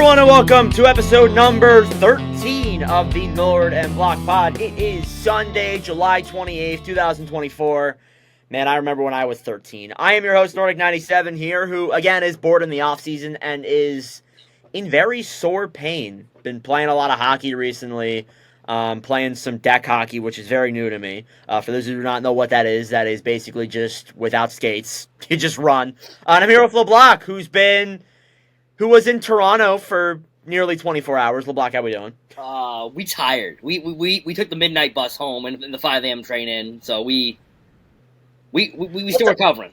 everyone, and welcome to episode number 13 of the Millard and Block Pod. It is Sunday, July 28th, 2024. Man, I remember when I was 13. I am your host, Nordic97 here, who, again, is bored in the offseason and is in very sore pain. Been playing a lot of hockey recently, playing some deck hockey, which is very new to me. For those who do not know what that is basically just without skates. You just run. And I'm here with LeBlanc, who was in Toronto for nearly 24 hours. LeBlanc, how we doing? We tired. We took the midnight bus home and the 5 a.m. train in, so we still recovering.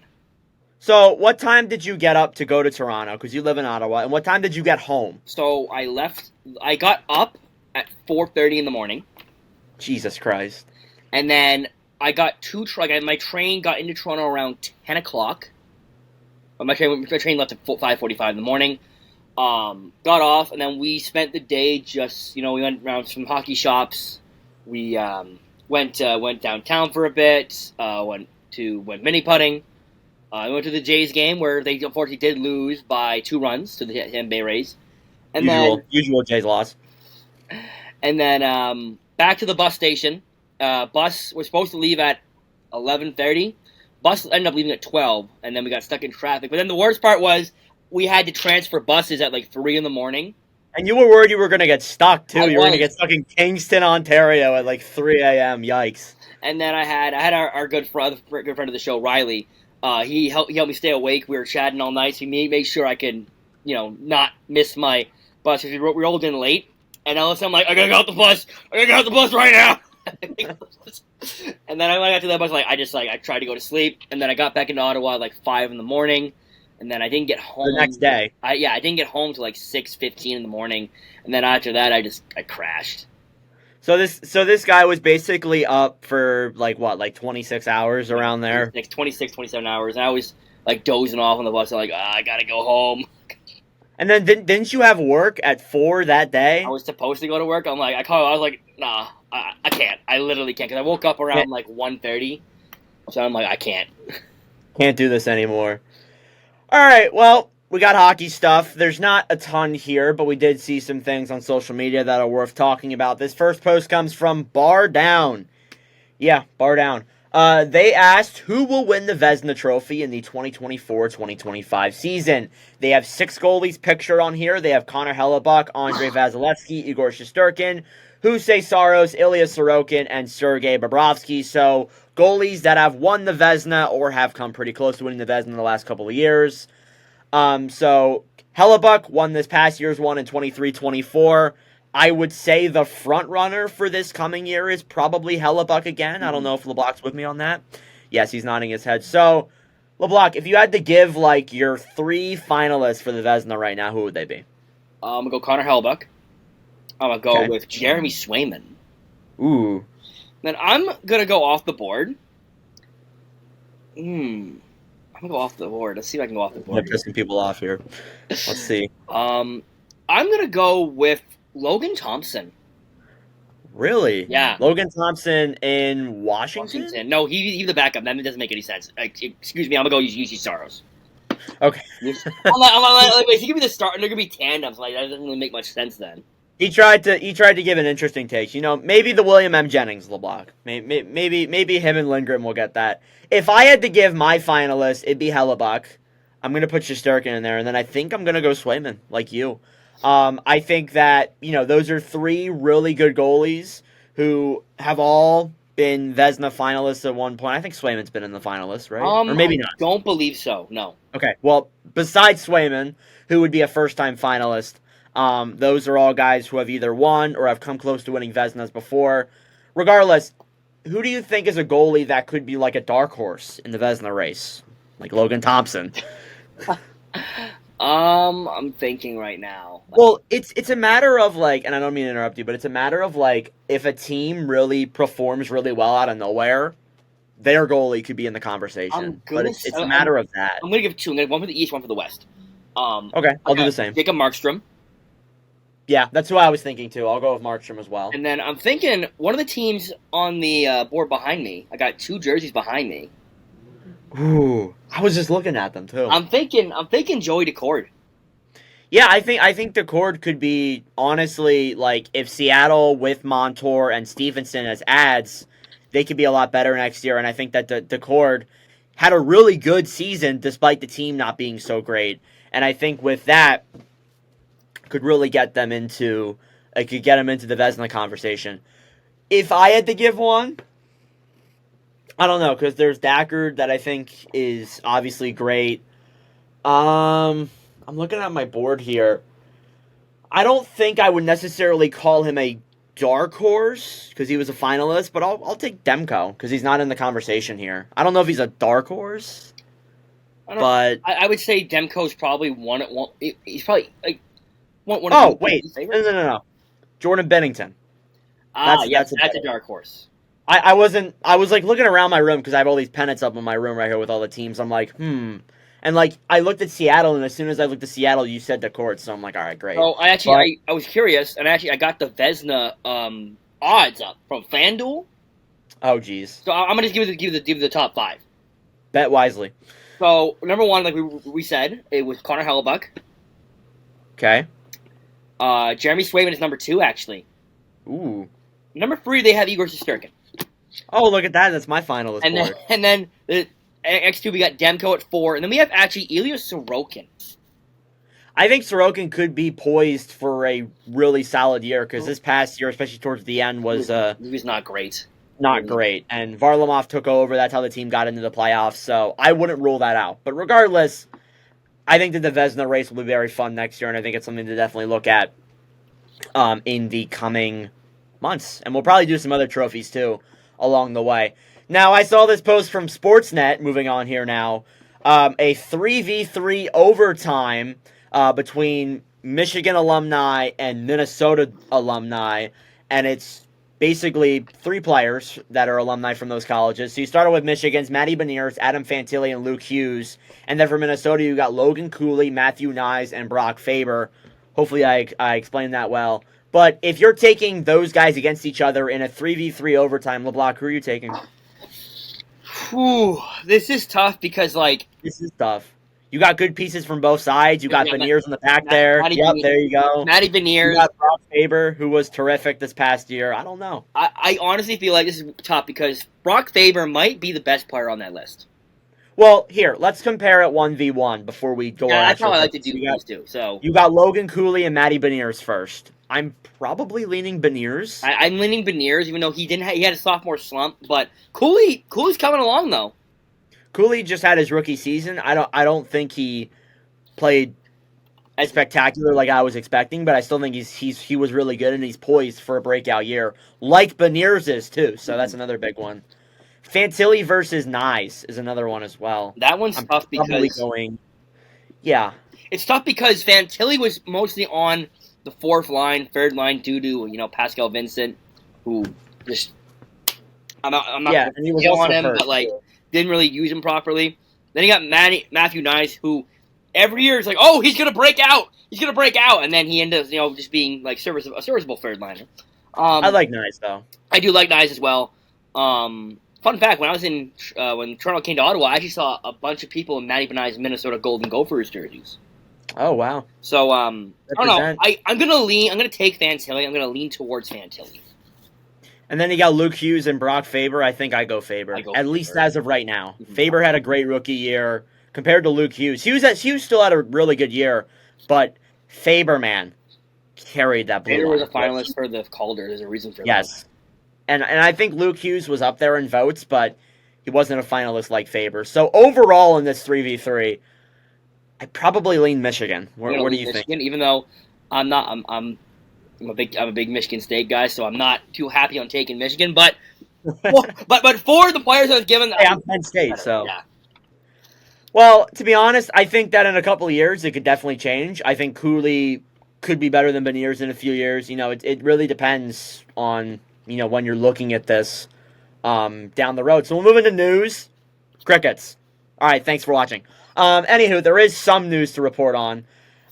So, what time did you get up to go to Toronto? Because you live in Ottawa. And what time did you get home? So, I got up at 4:30 in the morning. Jesus Christ. And then I got my train got into Toronto around 10 o'clock. My train left at 5:45 in the morning. Got off, and then we spent the day we went around some hockey shops. We went downtown for a bit. Went mini putting. I went to the Jays game where they unfortunately did lose by 2 runs to the Tampa Bay Rays. And usual Jays loss. And then back to the bus station. Bus was supposed to leave at 11:30. Bus ended up leaving at 12, and then we got stuck in traffic. But then the worst part was we had to transfer buses at like 3 in the morning. And you were worried you were going to get stuck, too. You were going to get stuck in Kingston, Ontario at like 3 a.m. Yikes. And then I had our good friend of the show, Riley. He helped me stay awake. We were chatting all night. So he made sure I could, not miss my bus. We rolled in late. And all of a sudden I'm like, I got to get off the bus. I got to get off the bus right now. And then when I got to that bus, I tried to go to sleep. And then I got back into Ottawa at like 5 in the morning. And then I didn't get home. The next day. I didn't get home till like 6:15 in the morning. And then after that, I crashed. So this guy was basically up for like 26 hours around there? 26, 27 hours. And I was like dozing off on the bus. I'm like, I gotta go home. And then didn't you have work at 4 that day? I was supposed to go to work. I was like, nah, I can't. I literally can't. Because I woke up around like 1:30. So I'm like, I can't. Can't do this anymore. All right, well, we got hockey stuff. There's not a ton here, but we did see some things on social media that are worth talking about. This first post comes from Bar Down. Yeah, Bar Down. They asked who will win the Vezina trophy in the 2024-2025 season. They have 6 goalies pictured on here. They have Connor Hellebuyck, Andrei Vasilevsky, Igor Shesterkin, Hussein Saros, Ilya Sorokin, and Sergei Bobrovsky. So, goalies that have won the Vezina or have come pretty close to winning the Vezina in the last couple of years. So, Hellebuyck won this past year's one in 23-24. I would say the front runner for this coming year is probably Hellebuyck again. I don't know if LeBlanc's with me on that. Yes, he's nodding his head. So, LeBlanc, if you had to give like your 3 finalists for the Vezina right now, who would they be? I'm going to go Connor Hellebuyck. I'm going to go with Jeremy Swayman. Ooh. Then I'm going to go off the board. I'm going to go off the board. Let's see if I can go off the board. I'm pissing people off here. Let's see. I'm going to go with Logan Thompson. Really? Yeah. Logan Thompson in Washington? No, he's the backup. That doesn't make any sense. Excuse me, I'm going to go UC Saros. Okay. I'm like, wait, he could be the starter, and they're going to be tandems. Like, that doesn't really make much sense then. He tried to give an interesting take. Maybe the William M. Jennings LeBlanc. Maybe him and Lindgren will get that. If I had to give my finalist, it'd be Hellebuyck. I'm going to put Shesterkin in there, and then I think I'm going to go Swayman, like you. I think that, those are 3 really good goalies who have all been Vezina finalists at one point. I think Swayman's been in the finalists, right? Or maybe not. I don't believe so, no. Okay, well, besides Swayman, who would be a first-time finalist, those are all guys who have either won or have come close to winning Vezinas before. Regardless, who do you think is a goalie that could be like a dark horse in the Vezina race? Like Logan Thompson. I'm thinking right now. Well, it's a matter of and I don't mean to interrupt you, but it's a matter of if a team really performs really well out of nowhere, their goalie could be in the conversation. But it's a matter of that. I'm gonna give 2. I'm gonna one for the East, one for the West. Okay, I'll do the same. Jacob Markstrom. Yeah, that's who I was thinking too. I'll go with Markstrom as well. And then I'm thinking one of the teams on the board behind me. I got 2 jerseys behind me. Ooh, I was just looking at them too. I'm thinking Joey Decord. Yeah, I think the cord could be honestly like if Seattle with Montour and Stevenson as ads, they could be a lot better next year. And I think that the cord had a really good season despite the team not being so great. And I think with that could really get them into it could get them into the Vezina conversation. If I had to give one, I don't know because there's Dackard that I think is obviously great. I'm looking at my board here. I don't think I would necessarily call him a dark horse because he was a finalist, but I'll take Demko because he's not in the conversation here. I don't know if he's a dark horse, but I would say Demko's probably one at one. He's probably like one. Oh wait, no. Jordan Bennington. That's a dark horse. I was like looking around my room because I have all these pennants up in my room right here with all the teams. I'm like, And like I looked at Seattle, and as soon as I looked at Seattle, you said the court, so I'm like, all right, great. Oh, I was curious, and I got the Vezina odds up from FanDuel. Oh, geez. So I'm gonna just give you the top 5. Bet wisely. So number 1, like we said, it was Connor Hellebuck. Okay. Jeremy Swayman is number 2, actually. Ooh. Number 3, they have Igor Shesterkin. Oh, look at that! That's my finalist board. And then the X2, we got Demko at 4, and then we have actually Ilya Sorokin. I think Sorokin could be poised for a really solid year because this past year, especially towards the end, he was not great. Not great. And Varlamov took over. That's how the team got into the playoffs. So I wouldn't rule that out. But regardless, I think that the Vezina race will be very fun next year, and I think it's something to definitely look at in the coming months. And we'll probably do some other trophies too along the way. Now, I saw this post from Sportsnet, moving on here now, a 3v3 overtime between Michigan alumni and Minnesota alumni, and it's basically 3 players that are alumni from those colleges. So you started with Michigan's Matty Beniers, Adam Fantilli, and Luke Hughes, and then for Minnesota you got Logan Cooley, Matthew Nyes, and Brock Faber. Hopefully I explained that well. But if you're taking those guys against each other in a 3v3 overtime, LeBlanc, who are you taking? Whew, this is tough because, like... This is tough. You got good pieces from both sides. You got Beniers in the back there. There you go. Matty Beniers. You got Brock Faber, who was terrific this past year. I don't know. I honestly feel like this is tough because Brock Faber might be the best player on that list. Well, here, let's compare it 1v1 before we go on. That's how I like to do these two. So you got Logan Cooley and Matty Beniers first. I'm probably leaning Beniers. I'm leaning Beniers, even though he had a sophomore slump. But Cooley's coming along though. Cooley just had his rookie season. I don't think he played as spectacular like I was expecting, but I still think he was really good and he's poised for a breakout year, like Beniers is too. So that's another big one. Fantilli versus Nyes is another one as well. That one's tough because yeah, it's tough because Fantilli was mostly on the 4th line, 3rd line due to Pascal Vincent, who just I'm not and he was on him, but like didn't really use him properly. Then you got Matthew Nyes, who every year is like, oh, he's gonna break out, and then he ends up just being like a serviceable 3rd liner. I like Nyes though. I do like Nyes as well. Fun fact: when I was when Toronto came to Ottawa, I actually saw a bunch of people in Matty Beniers' Minnesota Golden Gophers jerseys. Oh wow! So I don't know. I'm gonna take Fantilli. I'm gonna lean towards Fantilli. And then you got Luke Hughes and Brock Faber. I think I go Faber. At least as of right now. Mm-hmm. Faber had a great rookie year compared to Luke Hughes. Hughes still had a really good year, but Faber, man, carried that blue line. Faber was a finalist for the Calder. There's a reason for that. Yes. And I think Luke Hughes was up there in votes, but he wasn't a finalist like Faber. So overall in this 3v3, I probably lean Michigan. What do you think? Even though I'm a big Michigan State guy, so I'm not too happy on taking Michigan. But but for the players I was given, hey, I'm Penn State, so yeah. Well, to be honest, I think that in a couple of years it could definitely change. I think Cooley could be better than Beniers in a few years. It really depends on when you're looking at this down the road. So we'll move into news. Crickets. All right, thanks for watching. Anywho, there is some news to report on.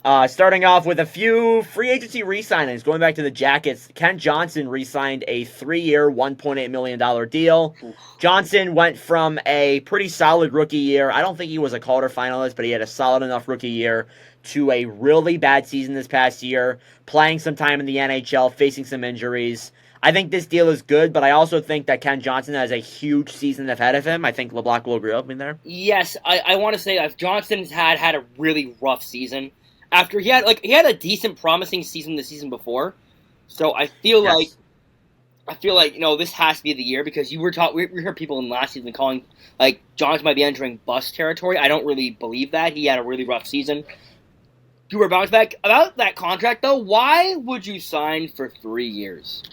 Starting off with a few free agency re-signings. Going back to the Jackets, Kent Johnson re-signed a 3-year, $1.8 million deal. Johnson went from a pretty solid rookie year. I don't think he was a Calder finalist, but he had a solid enough rookie year to a really bad season this past year, playing some time in the NHL, facing some injuries. I think this deal is good, but I also think that Ken Johnson has a huge season ahead of him. I think LeBlanc will agree with me there. Yes, I want to say that Johnson's had a really rough season. After he had a decent, promising season the season before, so I feel like this has to be the year because we heard people in last season calling like Johnson might be entering bust territory. I don't really believe that. He had a really rough season. To bounce back about that contract though, why would you sign for 3 years?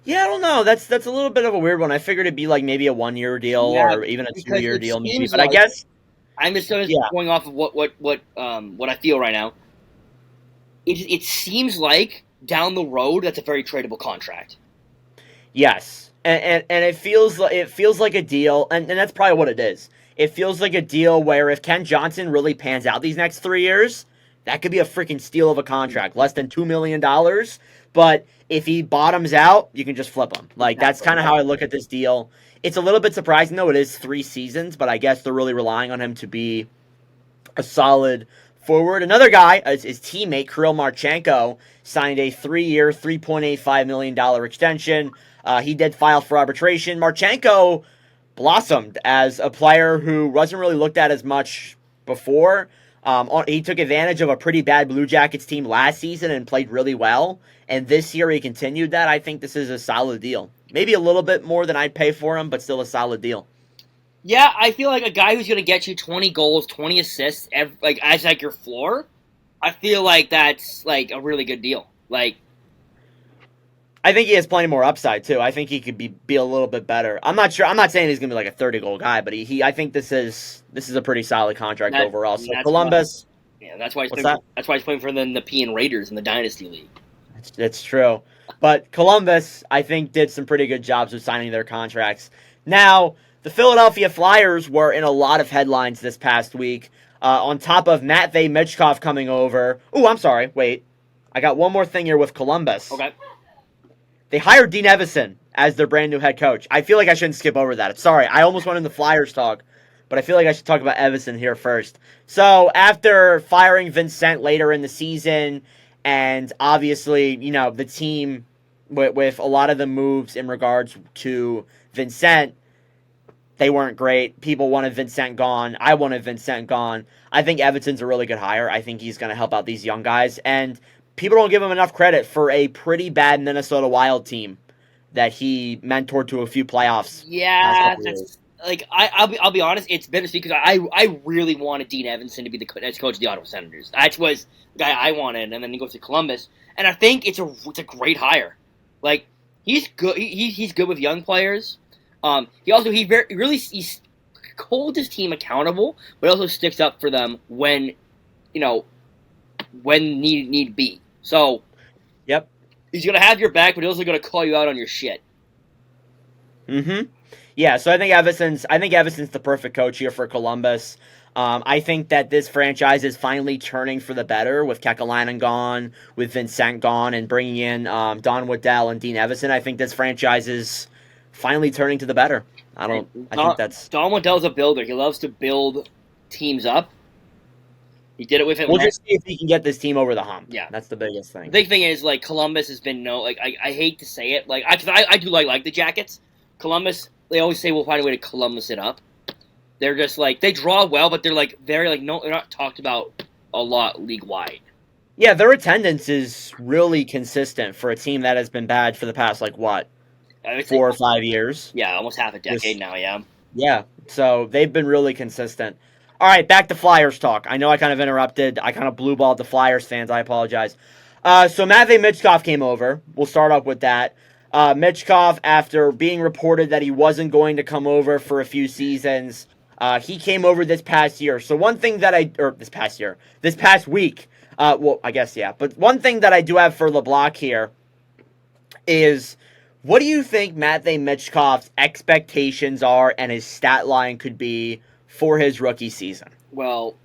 Yeah, I don't know. That's a little bit of a weird one. I figured it'd be like maybe a 1-year deal or even a 2-year deal, maybe. But I guess I'm just going off of what I feel right now. It seems like down the road that's a very tradable contract. Yes, and it feels like a deal, and that's probably what it is. It feels like a deal where if Ken Johnson really pans out these next 3 years, that could be a freaking steal of a contract, less than $2 million. But if he bottoms out, you can just flip him. Like that's kind of how I look at this deal. It's a little bit surprising, though. It is 3 seasons, but I guess they're really relying on him to be a solid forward. Another guy, his teammate, Kirill Marchenko, signed a 3-year, $3.85 million extension. He did file for arbitration. Marchenko blossomed as a player who wasn't really looked at as much before. He took advantage of a pretty bad Blue Jackets team last season and played really well. And this year he continued that. I think this is a solid deal. Maybe a little bit more than I'd pay for him, but still a solid deal. Yeah, I feel like a guy who's going to get you 20 goals, 20 assists, as your floor. I feel like that's like a really good deal. Like, I think he has plenty more upside too. I think he could be a little bit better. I'm not sure. I'm not saying he's going to be like a 30-goal guy, but I think this is a pretty solid contract overall. So Columbus. That's why he's playing for the Nepean Raiders in the Dynasty League. That's true. But Columbus, I think, did some pretty good jobs with signing their contracts. Now, the Philadelphia Flyers were in a lot of headlines this past week. On top of Matvei Michkov coming over. Oh, I'm sorry. Wait. I got one more thing here with Columbus. Okay. They hired Dean Evison as their brand new head coach. I feel like I shouldn't skip over that. Sorry. I almost went into Flyers talk, but I feel like I should talk about Evison here first. So, after firing Vincent later in the season, and obviously, the team with a lot of the moves in regards to Vincent, they weren't great. People wanted Vincent gone. I wanted Vincent gone. I think Evanson's a really good hire. I think he's going to help out these young guys. And people don't give him enough credit for a pretty bad Minnesota Wild team that he mentored to a few playoffs. Yeah, I'll be honest. It's bittersweet because I really wanted Dean Evason to be the head coach of the Ottawa Senators. That was the guy I wanted, and then he goes to Columbus, and I think it's a great hire. Like he's good. He's good with young players. He holds his team accountable, but also sticks up for them when need be. So, yep, he's gonna have your back, but he's also gonna call you out on your shit. Mm-hmm. Yeah, so I think Evason's the perfect coach here for Columbus. I think that this franchise is finally turning for the better with Kekalainen gone, with Vincent gone, and bringing in Don Waddell and Dean Evason. I think this franchise is finally turning to the better. I think that's... Don Waddell's a builder. He loves to build teams up. He did it with him. We'll just see if he can get this team over the hump. Yeah. That's the biggest thing. The big thing is, Columbus has been I hate to say it. I do like the Jackets. Columbus, they always say we'll find a way to Columbus it up. They're just, they draw well, but they're, they're not talked about a lot league-wide. Yeah, their attendance is really consistent for a team that has been bad for the past, 4 or 5 years. Yeah, almost half a decade now, yeah. Yeah, so they've been really consistent. All right, back to Flyers talk. I know I kind of interrupted. I kind of blue-balled the Flyers fans. I apologize. So Matvei Michkov came over. We'll start up with that. Michkov, after being reported that he wasn't going to come over for a few seasons, he came over this past year. So one thing that this past week, I guess, yeah. But one thing that I do have for LeBlanc here is, what do you think Matvei Michkov's expectations are and his stat line could be for his rookie season? Well,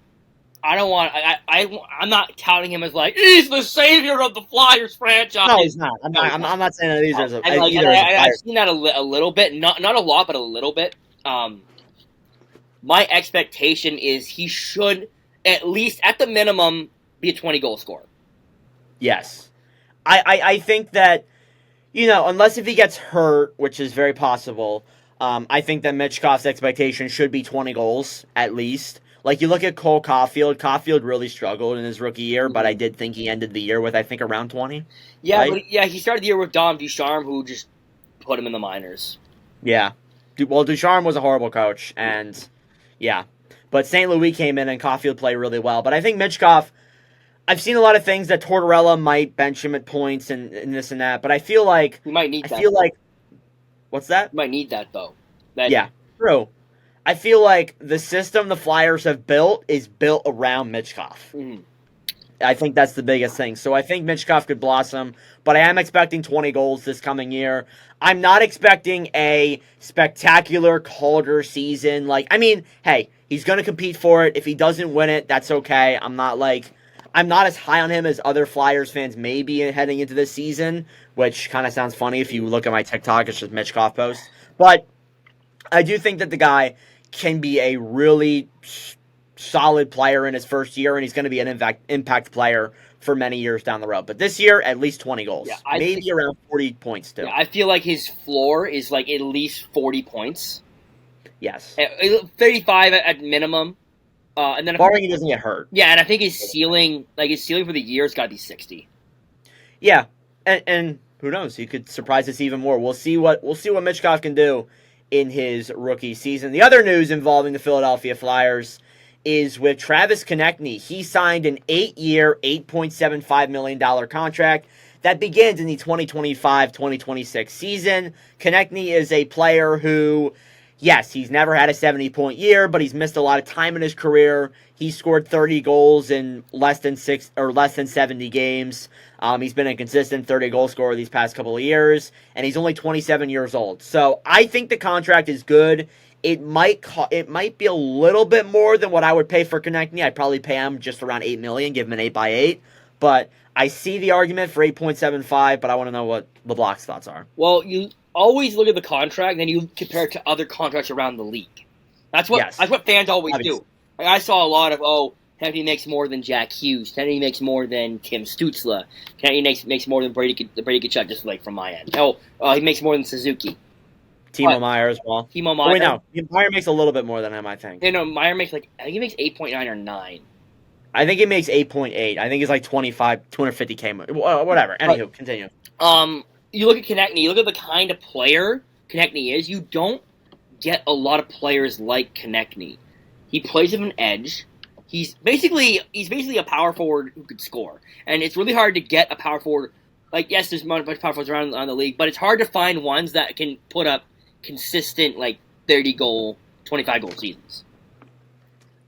I don't want. I'm not touting him as like he's the savior of the Flyers franchise. No, he's not. I'm not saying that either as a I've Flyers. seen that a little bit, not a lot, but a little bit. My expectation is he should at least, at the minimum, be a 20-goal scorer. Yes, I think that, unless if he gets hurt, which is very possible, I think that Michkov's expectation should be 20 goals at least. Like, you look at Cole Caulfield. Caulfield really struggled in his rookie year, but I did think he ended the year with, I think, around 20. Yeah, right? but he started the year with Dom Ducharme, who just put him in the minors. Yeah. Well, Ducharme was a horrible coach, and yeah. But St. Louis came in, and Caulfield played really well. But I think Michkov, I've seen a lot of things that Tortorella might bench him at points and this and that, but I feel like... We might need that. I feel like... What's that? We might need that, though. Yeah, true. I feel like the system the Flyers have built is built around Michkov. Mm-hmm. I think that's the biggest thing. So I think Michkov could blossom, but I am expecting 20 goals this coming year. I'm not expecting a spectacular Calder season. Hey, he's going to compete for it. If he doesn't win it, that's okay. I'm not as high on him as other Flyers fans may be heading into this season, which kind of sounds funny if you look at my TikTok. It's just Michkov posts. But I do think that the guy can be a really solid player in his first year, and he's going to be an impact player for many years down the road. But this year, at least 20 goals. Yeah, maybe around 40 points, too. Yeah, I feel like his floor is like at least 40 points. Yes. 35 at minimum. And then barring he doesn't get hurt. Yeah, and I think his ceiling for the year has got to be 60. Yeah, and who knows? He could surprise us even more. We'll see what Michkov can do in his rookie season. The other news involving the Philadelphia Flyers is with Travis Konechny. He signed an 8-year, $8.75 million contract that begins in the 2025-2026 season. Konechny is a player who, yes, he's never had a 70-point year, but he's missed a lot of time in his career. He scored 30 goals in less than 70 games. He's been a consistent 30-goal scorer these past couple of years, and he's only 27 years old. So I think the contract is good. It might be a little bit more than what I would pay for Konechny. I'd probably pay him just around $8 million, give him an 8x8. But I see the argument for 8.75, but I want to know what LeBlanc's thoughts are. Well, you always look at the contract, and then you compare it to other contracts around the league. That's what fans always do. Like, I saw a lot of, Konechny makes more than Jack Hughes. Konechny makes more than Tim Stützle. Konechny makes more than Brady Tkachuk, just like from my end. He makes more than Suzuki. Timo Meier as well. Timo Meier. Wait, no. Meier makes a little bit more than him, I think. No, Meier makes I think he makes 8.9 or 9. I think he makes 8.8. I think it's like 250K. Whatever. Anywho, continue. You look at Konechny, you look at the kind of player Konechny is, you don't get a lot of players like Konechny. He plays with an edge. He's basically a power forward who could score. And it's really hard to get a power forward. Like, yes, there's a bunch of power forwards around the league, but it's hard to find ones that can put up consistent, 30-goal, 25-goal seasons.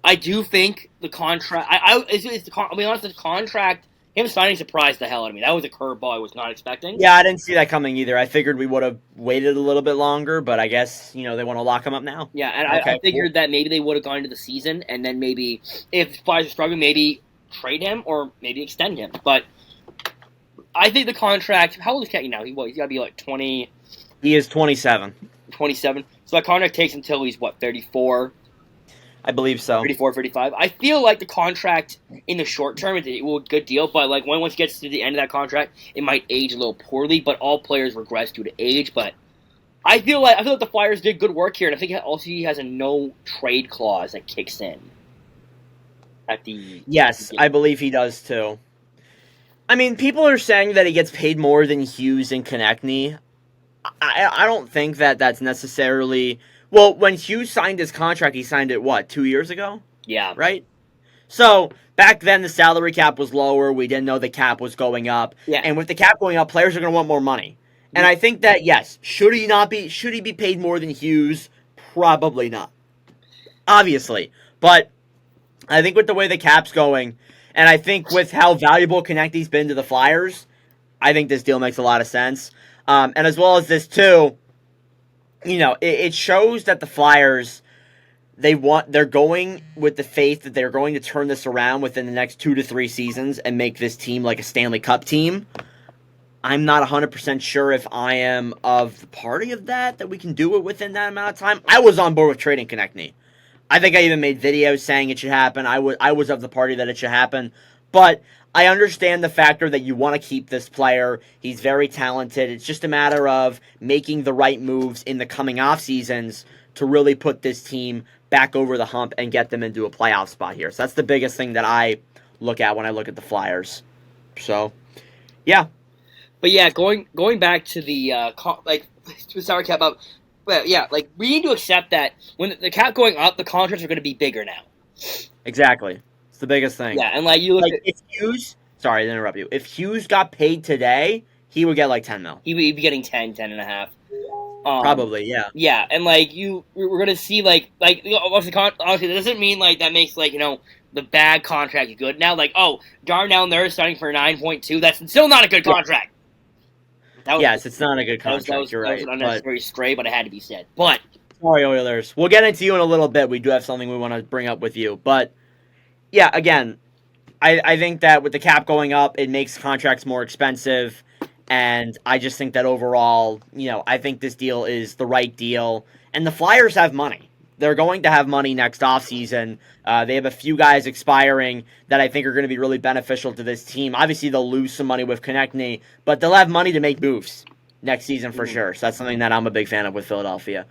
I do think the contract... I'll be honest, the contract... Him signing surprised the hell out of me. That was a curveball I was not expecting. Yeah, I didn't see that coming either. I figured we would have waited a little bit longer, but I guess, they want to lock him up now. Yeah, and I figured that maybe they would have gone into the season, and then maybe, if the Flyers are struggling, maybe trade him, or maybe extend him. But I think the contract... How old is Kenny now? He's got to be 20... He is 27. 27. So that contract takes until he's, 34? I believe so. 34, 35. I feel like the contract in the short term is a good deal, but once it gets to the end of that contract, it might age a little poorly. But all players regress due to age. But I feel like the Flyers did good work here, and I think also he has a no trade clause that kicks in. Yes, I believe he does too. I mean, people are saying that he gets paid more than Hughes and Konechny. I don't think that that's necessarily... Well, when Hughes signed his contract, he signed it, 2 years ago? Yeah. Right? So, back then, the salary cap was lower. We didn't know the cap was going up. Yeah. And with the cap going up, players are going to want more money. And I think that, yes, should he be paid more than Hughes? Probably not. Obviously. But I think with the way the cap's going, and I think with how valuable Konechny's been to the Flyers, I think this deal makes a lot of sense. And as well as this, too... it shows that the Flyers, they're going with the faith that they're going to turn this around within the next 2 to 3 seasons and make this team like a Stanley Cup team. I'm not 100% sure if I am of the party of that we can do it within that amount of time. I was on board with trading Konechny. I think I even made videos saying it should happen. I was of the party that it should happen. But I understand the factor that you want to keep this player. He's very talented. It's just a matter of making the right moves in the coming off seasons to really put this team back over the hump and get them into a playoff spot here. So that's the biggest thing that I look at when I look at the Flyers. So, yeah. But yeah, going back to the to salary cap up. But yeah, like we need to accept that when the cap going up, the contracts are going to be bigger now. Exactly, it's the biggest thing. Yeah, and like you look like if Hughes. Sorry to interrupt you. If Hughes got paid today, he would get like 10 mil. He'd be getting 10 and a half. Probably, yeah. Yeah, and like we're gonna see obviously that doesn't mean like that makes the bad contract good. Now Darnell Nurse starting for 9.2. That's still not a good contract. Yes, it's not a good contract. You're right. That was an unnecessary stray, but it had to be said. But sorry, Oilers. We'll get into you in a little bit. We do have something we want to bring up with you. But yeah, again, I think that with the cap going up, it makes contracts more expensive. And I just think that overall, I think this deal is the right deal. And the Flyers have money. They're going to have money next offseason. They have a few guys expiring that I think are going to be really beneficial to this team. Obviously, they'll lose some money with Konechny, but they'll have money to make moves next season for sure. So that's something that I'm a big fan of with Philadelphia.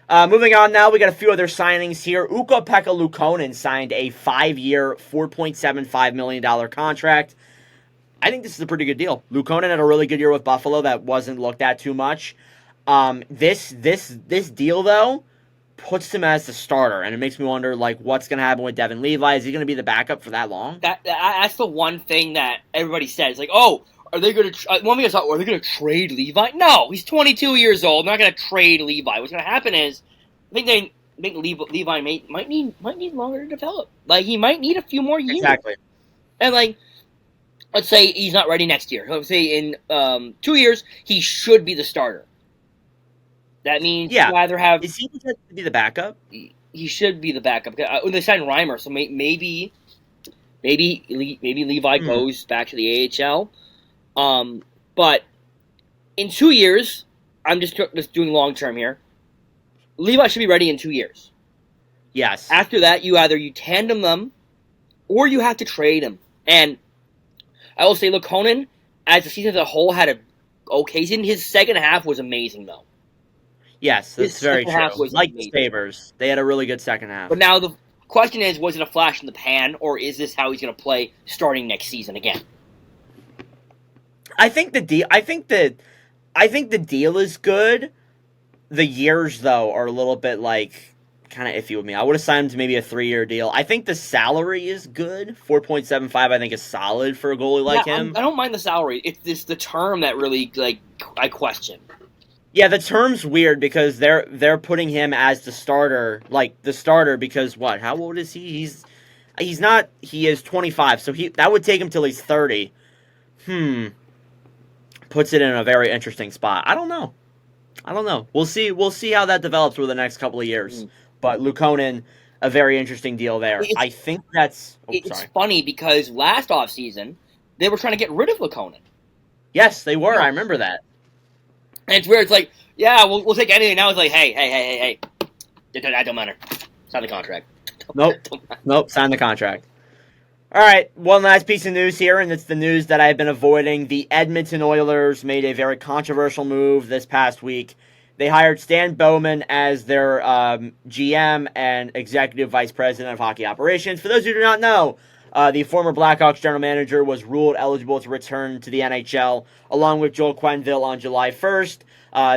Moving on now, we got a few other signings here. Ukko-Pekka Luukkonen signed a 5-year, $4.75 million contract. I think this is a pretty good deal. Luukkonen had a really good year with Buffalo that wasn't looked at too much. This deal, though, puts him as the starter, and it makes me wonder, what's going to happen with Devin Levi? Is he going to be the backup for that long? That's the one thing that everybody says. Are they going to? One thing I thought, are they going to trade Levi? No, he's 22 years old. They're not going to trade Levi. What's going to happen is, I think Levi might need longer to develop. He might need a few more years. Exactly. And let's say he's not ready next year. Let's say in 2 years he should be the starter. That means you either have. Is he going to be the backup? He should be the backup. They signed Reimer, so maybe Levi goes back to the AHL. But in 2 years, I'm just doing long term here. Levi should be ready in 2 years. Yes. After that, you tandem them, or you have to trade him. And I will say, Luukkonen, as the season as a whole, had a okay season. His second half was amazing, though. Yes, that's very true. Like the Sabres, they had a really good second half. But now the question is, was it a flash in the pan, or is this how he's going to play starting next season again? I think the deal is good. The years, though, are a little bit kind of iffy with me. I would have signed him to maybe a 3-year deal. I think the salary is good. 4.75, I think, is solid for a goalie like him. I don't mind the salary. It's the term that really I question. Yeah, the term's weird because they're putting him as the starter, because what? How old is he? He is 25, so that would take him till he's 30. Puts it in a very interesting spot. I don't know. We'll see how that develops over the next couple of years. But Luukkonen, a very interesting deal there. I think that's. It's funny because last offseason, they were trying to get rid of Luukkonen. Yes, they were. I remember that. And it's weird. It's we'll take anything. Now it's hey. That don't matter. Sign the contract. Nope. Sign the contract. All right, one last piece of news here, and it's the news that I've been avoiding. The Edmonton Oilers made a very controversial move this past week. They hired Stan Bowman as their GM and Executive Vice President of Hockey Operations. For those who do not know, the former Blackhawks general manager was ruled eligible to return to the NHL, along with Joel Quenneville on July 1st.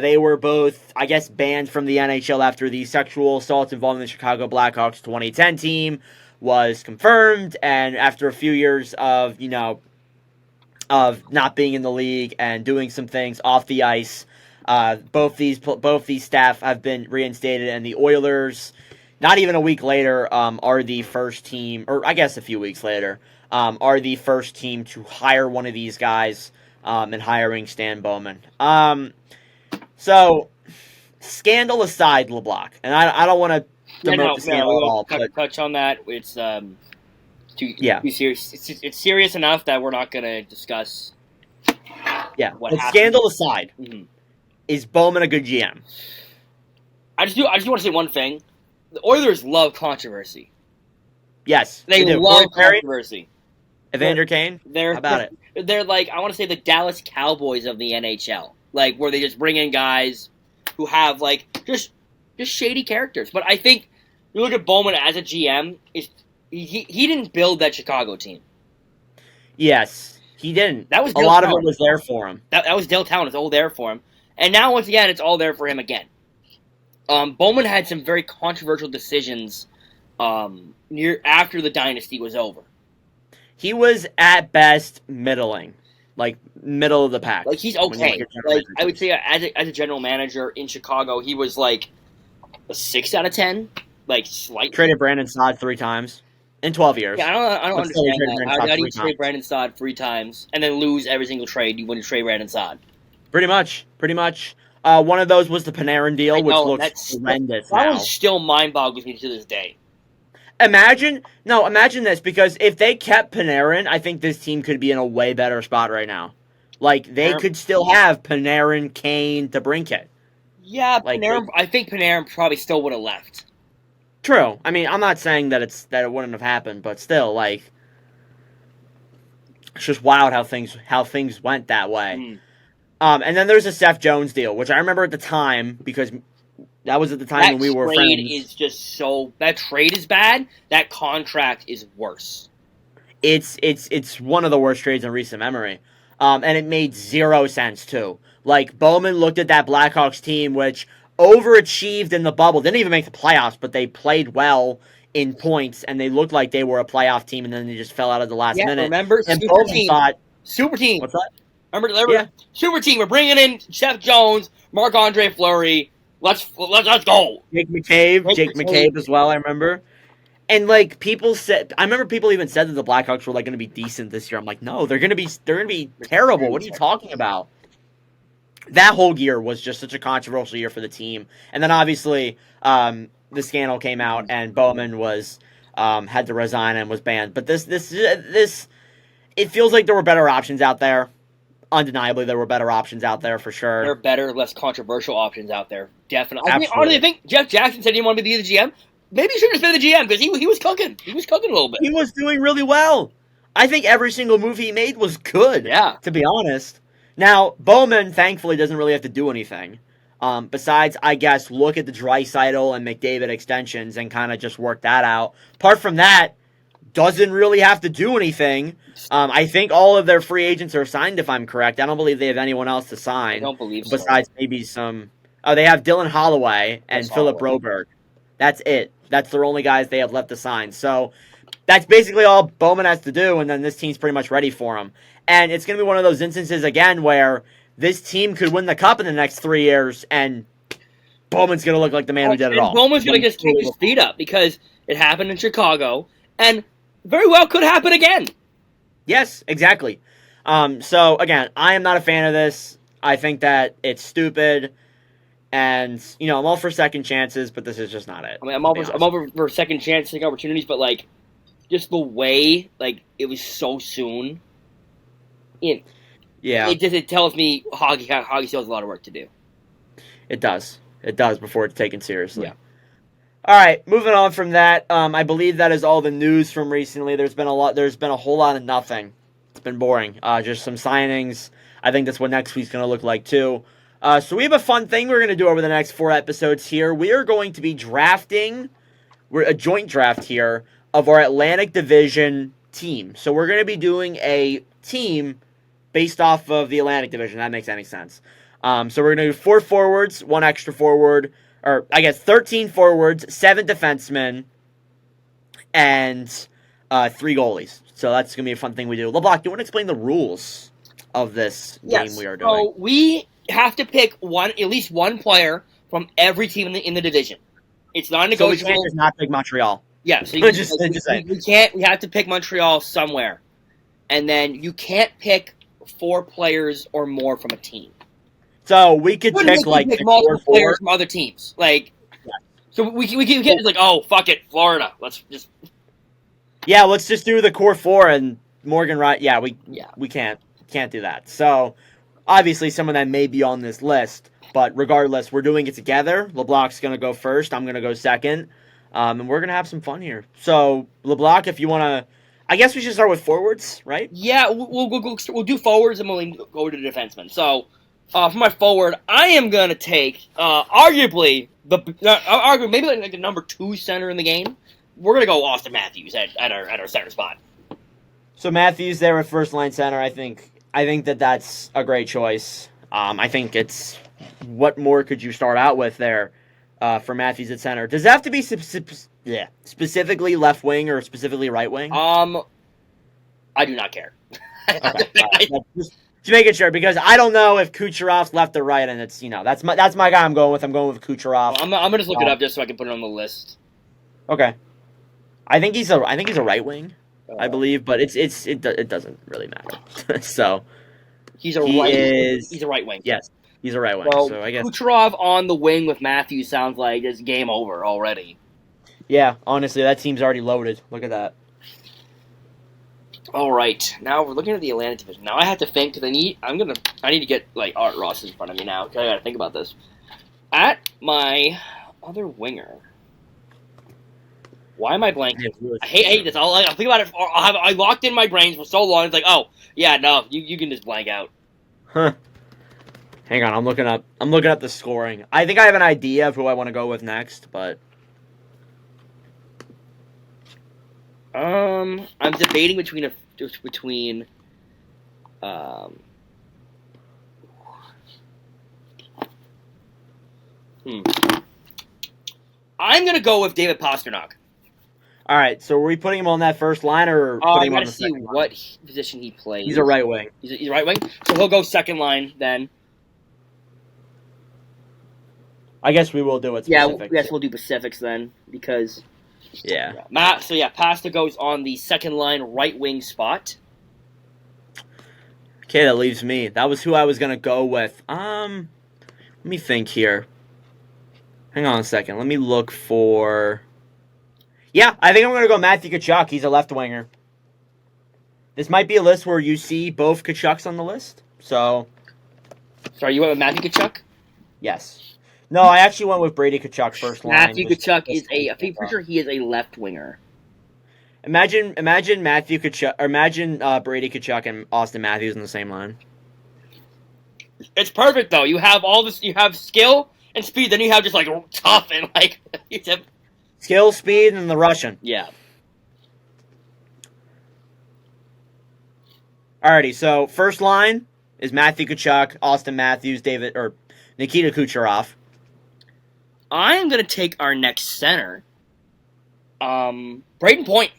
They were both, I guess, banned from the NHL after the sexual assault involving the Chicago Blackhawks 2010 team was confirmed, and after a few years of not being in the league and doing some things off the ice, both these staff have been reinstated, and the Oilers, not even a week later, are the first team, or I guess a few weeks later, are the first team to hire one of these guys, and hiring Stan Bowman. So, scandal aside, LeBlanc, and I don't want to demote the scandal we at all. won't But touch on that. It's yeah, too serious. It's serious enough that we're not going to discuss. yeah. What But happened. scandal aside, Mm-hmm. is Bowman a good GM? I just want to say one thing: the Oilers love controversy. Yes, They do. love Corey Perry, controversy. Evander Kane. How about it? They're like, I want to say, the Dallas Cowboys of the NHL, like where they just bring in guys who have like just shady characters. But I think you look at Bowman as a GM, he didn't build that Chicago team. Yes, he didn't. That was a lot of it was there for him. That was Dale Talon. It's all there for him. And now, once again, it's all there for him again. Bowman had some very controversial decisions after the dynasty was over. He was, at best, middling. Like, middle of the pack. Like, he's okay. Like, I would say, as a general manager in Chicago, he was, like, a 6 out of 10. Like, slightly. Traded Brandon Saad 3 times. In 12 years. Yeah, I don't understand that. How do you trade Brandon Saad 3 times and then lose every single trade when you trade Brandon Saad? Pretty much. One of those was the Panarin deal, which looks horrendous now. That one still mind-boggles me to this day. Imagine this, because if they kept Panarin, I think this team could be in a way better spot right now. Like, they could still have Panarin, Kane, DeBrincat. Yeah, like, Panarin. I think Panarin probably still would have left. True. I mean, I'm not saying that it wouldn't have happened, but still, like, it's just wild how things went that way. And then there's a Seth Jones deal, which I remember at the time, because that was at the time when we were friends. That trade is just that trade is bad. That contract is worse. It's one of the worst trades in recent memory. And it made zero sense, too. Like, Bowman looked at that Blackhawks team, which overachieved in the bubble. Didn't even make the playoffs, but they played well in points, and they looked like they were a playoff team, and then they just fell out at the last minute. Remember? And Bowman thought... Super team. What's that? Remember? Super team. We're bringing in Seth Jones, Marc-Andre Fleury. Let's go. Jake McCabe as well, I remember. And, like, I remember people even said that the Blackhawks were, like, going to be decent this year. I'm like, no, they're going to be terrible. What are you talking about? That whole year was just such a controversial year for the team. And then, obviously, the scandal came out, and Bowman was had to resign and was banned. But this it feels like there were better options out there. Undeniably, there were better options out there for sure. There are better, less controversial options out there. Definitely. I think Jeff Jackson said he didn't want to be the GM. Maybe he should have been the GM, because he was cooking. He was cooking a little bit. He was doing really well. I think every single move he made was good. Yeah. To be honest. Now, Bowman, thankfully, doesn't really have to do anything. Besides, I guess, look at the Draisaitl and McDavid extensions and kind of just work that out. Apart from that, doesn't really have to do anything. I think all of their free agents are signed, if I'm correct. I don't believe they have anyone else to sign. I don't believe so. Besides maybe some... Oh, they have Dylan Holloway and Philip Broberg. That's it. That's their only guys they have left to sign. So that's basically all Bowman has to do, and then this team's pretty much ready for him. And it's going to be one of those instances, again, where this team could win the Cup in the next 3 years, and Bowman's going to look like the man who did it all. Bowman's going to just kick his feet up, because it happened in Chicago, and very well could happen again. Yes, exactly. So, again, I am not a fan of this. I think that it's stupid. And, I'm all for second chances, but this is just not it. I mean, I'm over for second chance, second opportunities, but, like, just the way, like, it was so soon. Yeah. It tells me hockey still has a lot of work to do. It does. It does before it's taken seriously. Yeah. All right, moving on from that. I believe that is all the news from recently. There's been a whole lot of nothing. It's been boring. Just some signings. I think that's what next week's going to look like, too. So we have a fun thing we're going to do over the next 4 episodes here. We are going to be drafting, we're a joint draft here, of our Atlantic Division team. So we're going to be doing a team based off of the Atlantic Division. That makes any sense. So we're going to do 4 forwards, 1 extra forward, or I guess 13 forwards, 7 defensemen, and 3 goalies. So that's going to be a fun thing we do. LeBlanc, do you want to explain the rules of this game we are doing? So we have to pick at least one player from every team in the division. It's not negotiable. So we can't just not pick Montreal. Yeah, so we have to pick Montreal somewhere. And then you can't pick 4 players or more from a team. So we could pick multiple players from other teams. Like, So we can't just like, oh, fuck it, Florida. Let's just... Yeah, let's just do the core four and Morgan Right. Yeah, we can't do that. So obviously someone that may be on this list, but regardless, we're doing it together. LeBlanc's gonna go first. I'm gonna go second, and we're gonna have some fun here. So LeBlanc, if you wanna, I guess we should start with forwards, right? Yeah, we'll do forwards and we'll go to the defensemen. So for my forward, I am gonna take arguably maybe like the number 2 center in the game. We're gonna go Austin Matthews at our center spot. So Matthews there at first line center. I think that's a great choice. I think it's what more could you start out with there for Matthews at center? Does it have to be specifically left wing or specifically right wing? I do not care. Okay, just making sure because I don't know if Kucherov's left or right, and it's that's my guy I'm going with. I'm going with Kucherov. I'm gonna just look it up just so I can put it on the list. Okay, I think he's a right wing. I believe, but it doesn't really matter. So he's a right wing. Yes, he's a right wing. Well, so I guess Kucherov on the wing with Matthews sounds like it's game over already. Yeah, honestly, that team's already loaded. Look at that. All right, now we're looking at the Atlantic Division. Now I have to think because I need to get like Art Ross in front of me now because I got to think about this. At my other winger. Why am I blanking? I hate this. I'll think about it. I locked in my brains for so long. It's like, oh yeah, no, you can just blank out. Huh. Hang on, I'm looking up the scoring. I think I have an idea of who I want to go with next, but I'm debating between I'm gonna go with David Pastrnak. All right, so are we putting him on that first line or putting him on the second line? I gotta see what position he plays. He's a right wing. He's a right wing, so he'll go second line then. I guess we will do it. Specific. Yes, we'll do Pacifics then because. Yeah. Pasta goes on the second line right wing spot. Okay, that leaves me. That was who I was gonna go with. Let me think here. Hang on a second. Let me look for. Yeah, I think I'm gonna go Matthew Tkachuk. He's a left winger. This might be a list where you see both Tkachuks on the list. So. Sorry, you went with Matthew Tkachuk? Yes. No, I actually went with Brady Tkachuk first line. Matthew Tkachuk is I'm pretty sure he is a left winger. Imagine Matthew Tkachuk, or imagine Brady Tkachuk and Austin Matthews in the same line. It's perfect though. You have all this. You have skill and speed. Then you have just like tough and like skill, speed, and the Russian. Yeah. Alrighty, so first line is Matthew Tkachuk, Austin Matthews, Nikita Kucherov. I'm gonna take our next center, Braden Point.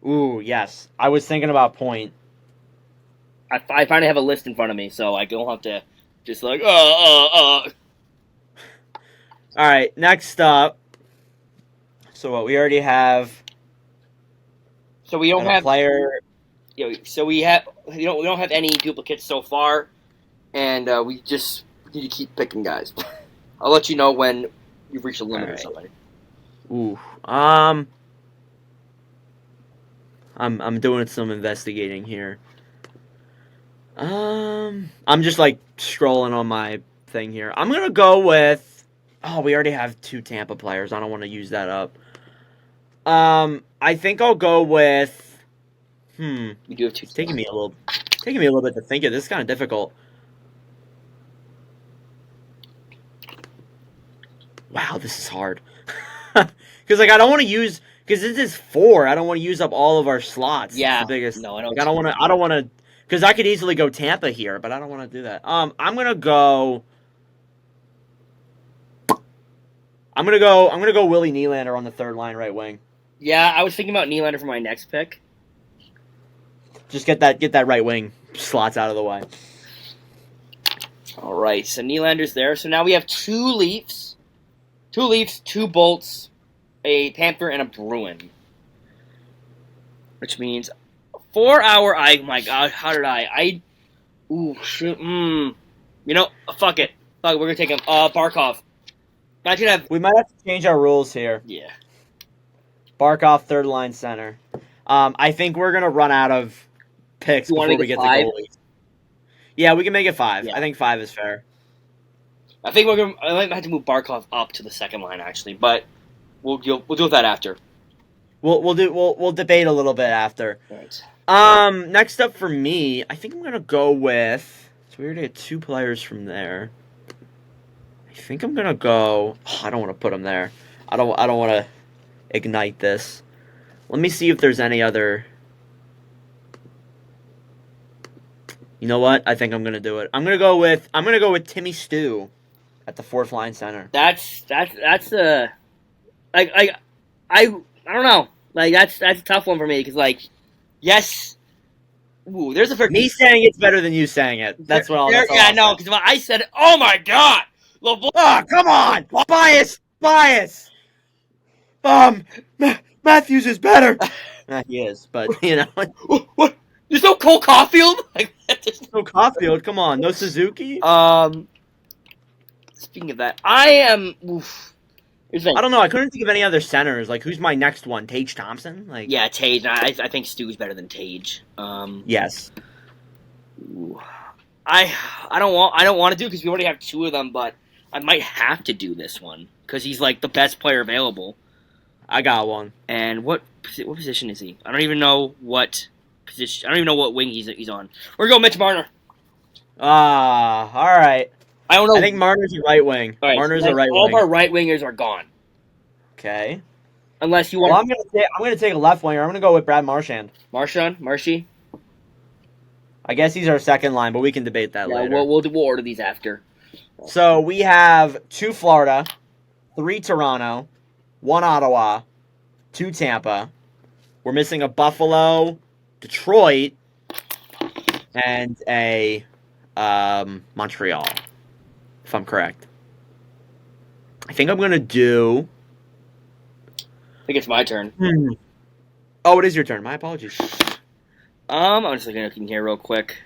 Ooh, yes. I was thinking about Point. I finally have a list in front of me, so I don't have to just like All right, next up. So what we already have. So we don't have player. So we don't have any duplicates so far, and we just need to keep picking guys. I'll let you know when you've reached a limit or something. Ooh, I'm doing some investigating here. I'm just like scrolling on my thing here. I'm gonna go with. Oh, we already have 2 Tampa players. I don't want to use that up. I think I'll go with. You do have 2. It's taking me a little bit to think of. This is kind of difficult. Wow, this is hard. Because I don't want to use. Because this is 4. I don't want to use up all of our slots. Yeah. It's the biggest. No, I don't. I don't want to. Because I could easily go Tampa here, but I don't want to do that. I'm gonna go. I'm gonna go Willie Nylander on the third line right wing. Yeah, I was thinking about Nylander for my next pick. Just get that right wing slots out of the way. All right, so Nylander's there. So now we have 2 Leafs, 2 Bolts, a Panther, and a Bruin. Which means for our my God, how did ooh, shoot, fuck it. Fuck it, we're gonna take him. Barkov. Imagine have We might have to change our rules here. yeah. Barkov, third line center. I think we're going to run out of picks You want to before we make get it to 5? goalies. Yeah, we can make it 5. Yeah. I think 5 is fair. I think I might have to move Barkov up to the second line actually, but we'll deal with that after. We'll debate a little bit after. Right. Next up for me, I think I'm gonna go with. So we already had 2 players from there. I think I'm gonna go. I don't want to put him there. I don't want to ignite this. Let me see if there's any other. You know what? I think I'm gonna do it. I'm gonna go with Timmy Stew at the 4th line center. That's I don't know. Like that's a tough one for me because like yes, ooh, there's a fair. Me saying it's better than you saying it. That's what I'll. That's all yeah, I'll no, say. because I said, oh my god, LeBlanc. Oh, come on! Bias! Matthews is better! He is, but, you know. What? There's no Cole Caulfield? Like, No Caulfield, come on. No Suzuki? Speaking of that, I am... Oof. I don't know. I couldn't think of any other centers. Like, who's my next one? Tage Thompson? Like, yeah, Tage. I think Stu's better than Tage. Yes. Ooh. I don't want to do it because we already have 2 of them, but I might have to do this one because he's like the best player available. I got one. And what position is he? I don't even know what position. I don't even know what wing he's on. We're going Mitch Marner. All right. I don't know. I think Marner's a right wing. All right, Marner's so a right all wing. of our right wingers are gone. Okay. Unless you Well, want. I'm gonna take a left winger. I'm gonna go with Brad Marchand. Marshy. I guess he's our second line, but we can debate that later. We'll order these after. So we have 2 Florida, 3 Toronto, 1 Ottawa, 2 Tampa. We're missing a Buffalo, Detroit, and a Montreal, if I'm correct. I think I'm going to do... I think it's my turn. Oh, it is your turn. My apologies. I'm just looking here real quick.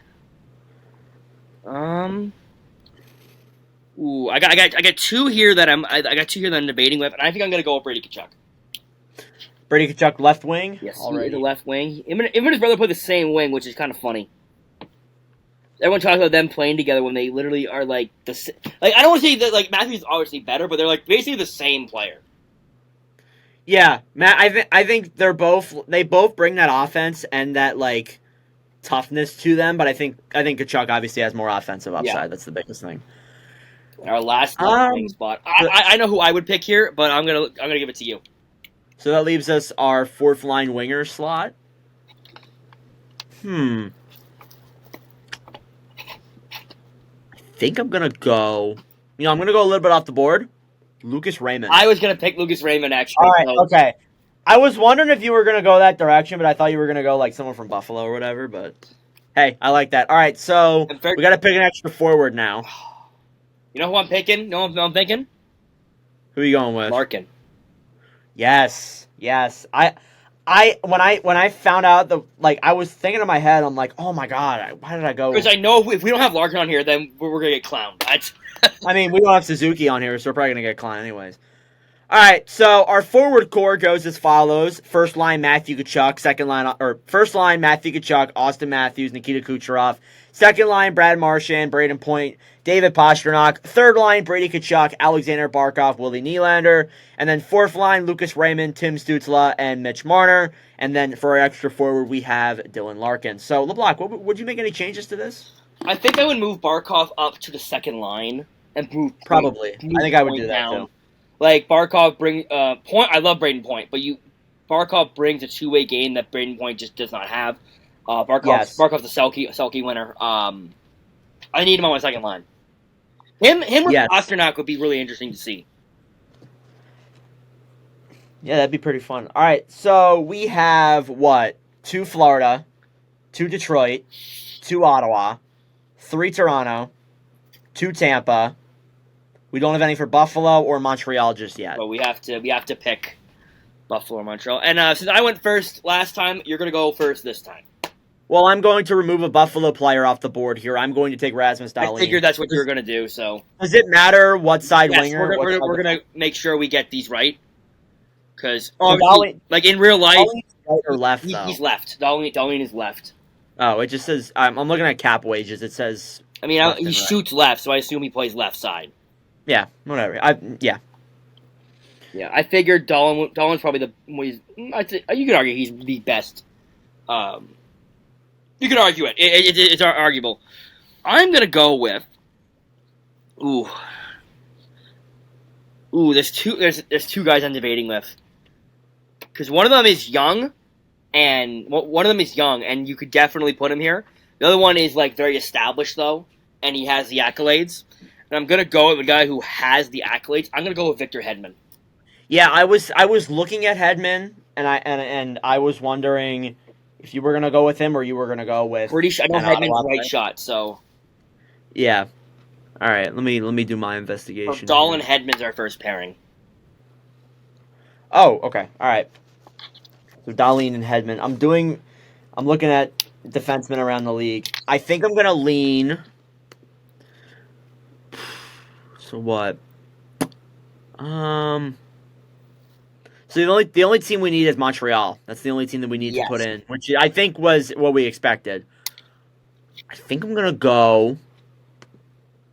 Ooh, I got 2 here that I got 2 here that I'm debating with, and I think I'm gonna go with Brady Tkachuk. Brady Tkachuk, left wing? Yes, he is a left wing. Him and his brother play the same wing, which is kind of funny. Everyone talks about them playing together when they literally are like I don't want to say that like Matthew's obviously better, but they're like basically the same player. Yeah, Matt. I think they both bring that offense and that like toughness to them, but I think Tkachuk obviously has more offensive upside. Yeah. That's the biggest thing. Our last playing spot. I know who I would pick here, but I'm gonna give it to you. So that leaves us our 4th line winger slot. I think I'm gonna go. I'm gonna go a little bit off the board. Lucas Raymond. I was gonna pick Lucas Raymond actually. All right, okay. I was wondering if you were gonna go that direction, but I thought you were gonna go like someone from Buffalo or whatever. But hey, I like that. All right, so we gotta pick an extra forward now. You know who I'm picking? You know who I'm thinking? Who are you going with? Larkin. Yes. When I found out I was thinking in my head, I'm like, oh my god, why did I go? Because I know if we don't have Larkin on here, then we're gonna get clowned. I mean, we don't have Suzuki on here, so we're probably gonna get clowned anyways. All right, so our forward core goes as follows: first line Matthew Tkachuk, first line Matthew Tkachuk, Austin Matthews, Nikita Kucherov. Second line Brad Marchand, Braden Point, David Pastrnak. Third line Brady Tkachuk, Alexander Barkov, Willie Nylander. And then 4th line Lucas Raymond, Tim Stützle, and Mitch Marner. And then for our extra forward, we have Dylan Larkin. So, LeBlanc, would you make any changes to this? I think I would move Barkov up to the second line and move. Probably. I think I would do that too. Like Barkov Point. I love Braden Point, but Barkov brings a 2-way game that Braden Point just does not have. Barkov's a Selke winner. I need him on my second line. Him with Pastrnak would be really interesting to see. Yeah, that'd be pretty fun. All right, so we have 2 Florida, 2 Detroit, 2 Ottawa, 3 Toronto, 2 Tampa. We don't have any for Buffalo or Montreal just yet. But we have to pick Buffalo or Montreal. And since I went first last time, you're gonna go first this time. Well, I'm going to remove a Buffalo player off the board here. I'm going to take Rasmus I Dahlin. figured that's what you were going to do, so. Does it matter what side Yes, winger? we're going to make sure we get these right. Because, So obviously, like in real life, Dahlin's right or left, though? He's left. Darlene is left. Oh, it just says... I'm looking at cap wages. It says... I mean, he shoots left, so I assume he plays left side. Yeah, whatever. Yeah. Yeah, I figured Dahlin's probably you could argue he's the best. You could argue it. It's arguable. I'm going to go with... Ooh, there's two guys I'm debating with. Because one of them is young, and you could definitely put him here. The other one is like very established though, and he has the accolades. And I'm gonna go with a guy who has the accolades. I'm gonna go with Victor Hedman. Yeah, I was looking at Hedman, and I was wondering if you were gonna go with him or you were gonna go with. Pretty sure I know Hedman's right shot. So. Yeah. All right. Let me do my investigation. Dahl and Hedman's our first pairing. Oh, okay. All right. So Dahlin and Hedman. I'm looking at defensemen around the league. I think I'm gonna lean. So what? So the only team we need is Montreal. That's the only team that we need to put in, which I think was what we expected. I think I'm gonna go,